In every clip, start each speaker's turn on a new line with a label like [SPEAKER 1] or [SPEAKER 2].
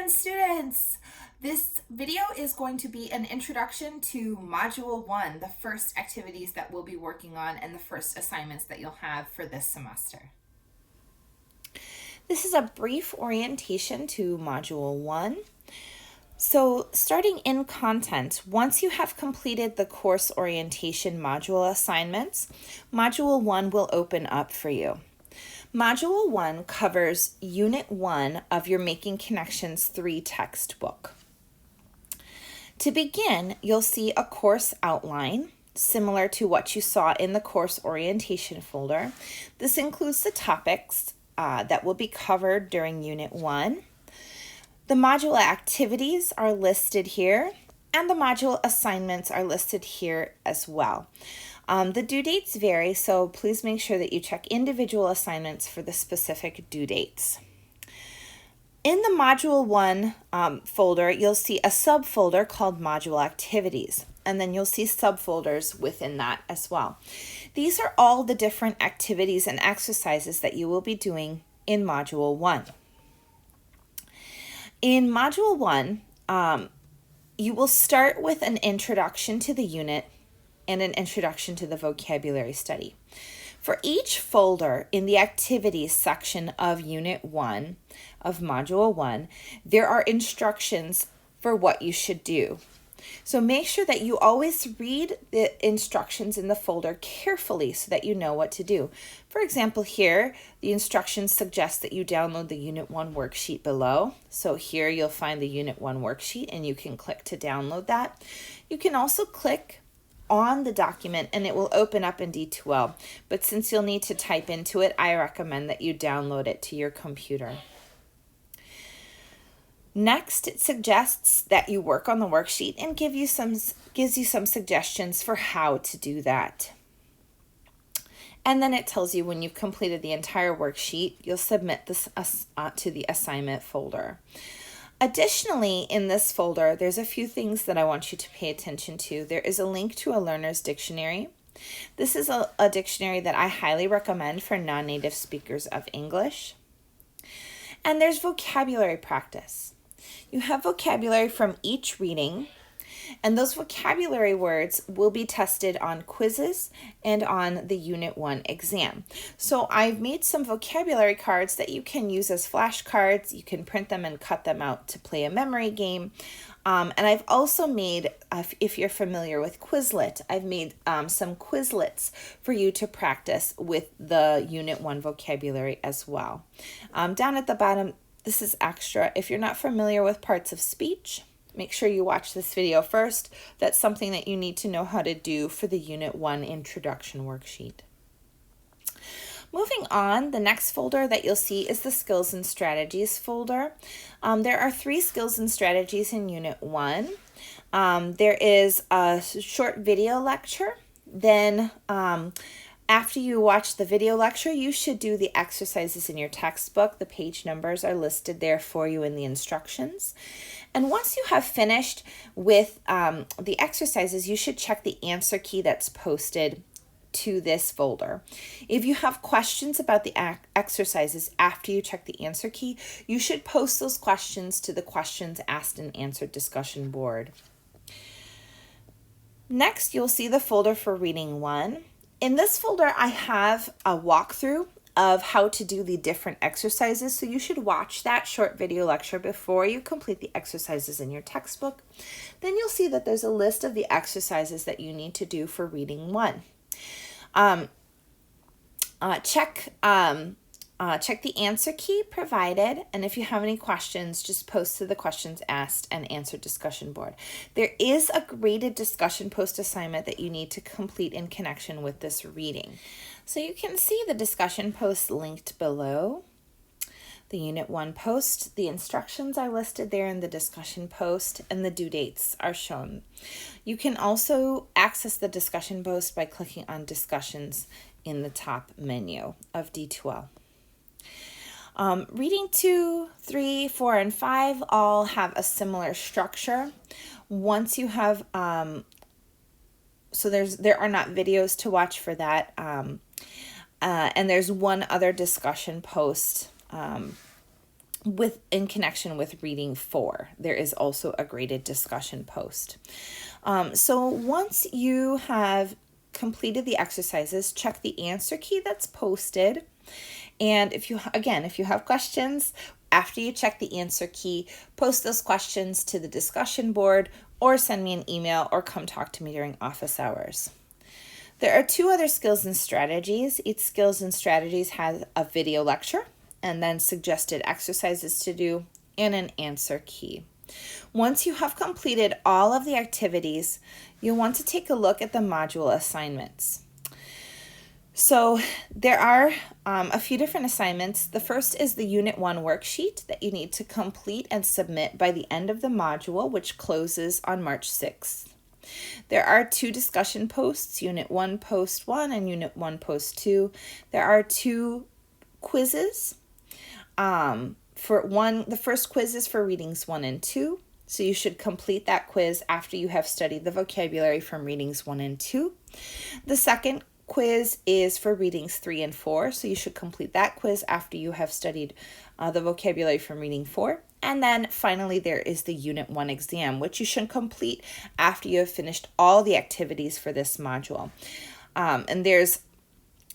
[SPEAKER 1] again, students. This video is going to be an introduction to Module 1, the first activities that we'll be working on and the first assignments that you'll have for this semester. This is a brief orientation to Module 1. So starting in content, once you have completed the course orientation module assignments, Module 1 will open up for you. Module 1 covers Unit 1 of your Making Connections 3 textbook. To begin, you'll see a course outline, similar to what you saw in the course orientation folder. This includes the topics that will be covered during Unit 1. The module activities are listed here, and the module assignments are listed here as well. The due dates vary, so please make sure that you check individual assignments for the specific due dates. In the Module 1 folder, you'll see a subfolder called Module Activities, and then you'll see subfolders within that as well. These are all the different activities and exercises that you will be doing in Module 1. In Module 1, you will start with an introduction to the unit and an introduction to the vocabulary study. For each folder in the activities section of Unit 1 of Module 1, there are instructions for what you should do. So make sure that you always read the instructions in the folder carefully so that you know what to do. For example, here, the instructions suggest that you download the Unit 1 worksheet below. So here you'll find the Unit 1 worksheet and you can click to download that. You can also click on the document and it will open up in D2L. But since you'll need to type into it, I recommend that you download it to your computer. Next, it suggests that you work on the worksheet and gives you some suggestions for how to do that. And then it tells you when you've completed the entire worksheet, you'll submit this to the assignment folder. Additionally, in this folder, there's a few things that I want you to pay attention to. There is a link to a learner's dictionary. This is a dictionary that I highly recommend for non-native speakers of English. And there's vocabulary practice. You have vocabulary from each reading, and those vocabulary words will be tested on quizzes and on the Unit 1 exam. So I've made some vocabulary cards that you can use as flashcards. You can print them and cut them out to play a memory game. And I've also made, if you're familiar with Quizlet, I've made some Quizlets for you to practice with the Unit 1 vocabulary as well. Down at the bottom, this is extra. If you're not familiar with parts of speech, make sure you watch this video first. That's something that you need to know how to do for the Unit 1 introduction worksheet. Moving on, the next folder that you'll see is the Skills and Strategies folder. There are 3 skills and strategies in Unit 1. There is a short video lecture. Then after you watch the video lecture, you should do the exercises in your textbook. The page numbers are listed there for you in the instructions. And once you have finished with the exercises, you should check the answer key that's posted to this folder. If you have questions about the exercises after you check the answer key, you should post those questions to the questions asked and answered discussion board. Next, you'll see the folder for Reading 1. In this folder, I have a walkthrough of how to do the different exercises, so you should watch that short video lecture before you complete the exercises in your textbook. Then you'll see that there's a list of the exercises that you need to do for Reading 1. Check the answer key provided, and if you have any questions, just post to the questions asked and answered discussion board. There is a graded discussion post assignment that you need to complete in connection with this reading. So you can see the discussion post linked below. The Unit 1 post, the instructions are listed there in the discussion post, and the due dates are shown. You can also access the discussion post by clicking on Discussions in the top menu of D2L. Reading 2, 3, 4, and 5 all have a similar structure. Once you have, so there are not videos to watch for that, and there's one other discussion post in connection with reading 4. There is also a graded discussion post. So once you have completed the exercises, check the answer key that's posted. And if you have questions, after you check the answer key, post those questions to the discussion board or send me an email or come talk to me during office hours. There are 2 other skills and strategies. Each skills and strategies has a video lecture and then suggested exercises to do and an answer key. Once you have completed all of the activities, you'll want to take a look at the module assignments. So there are a few different assignments. The first is the Unit 1 worksheet that you need to complete and submit by the end of the module, which closes on March 6th. There are 2 discussion posts, Unit 1 Post 1 and Unit 1 Post 2. There are 2 quizzes. The first quiz is for readings 1 and 2. So you should complete that quiz after you have studied the vocabulary from readings 1 and 2. The second quiz is for readings 3 and 4. So you should complete that quiz after you have studied the vocabulary from reading 4. And then finally, there is the Unit 1 exam, which you should complete after you have finished all the activities for this module. And there's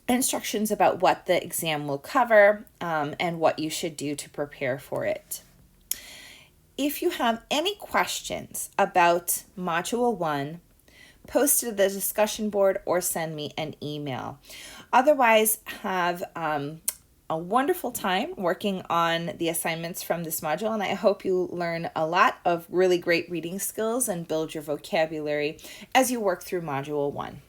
[SPEAKER 1] instructions about what the exam will cover and what you should do to prepare for it. If you have any questions about Module 1, post to the discussion board or send me an email. Otherwise, have a wonderful time working on the assignments from this module, and I hope you learn a lot of really great reading skills and build your vocabulary as you work through Module 1.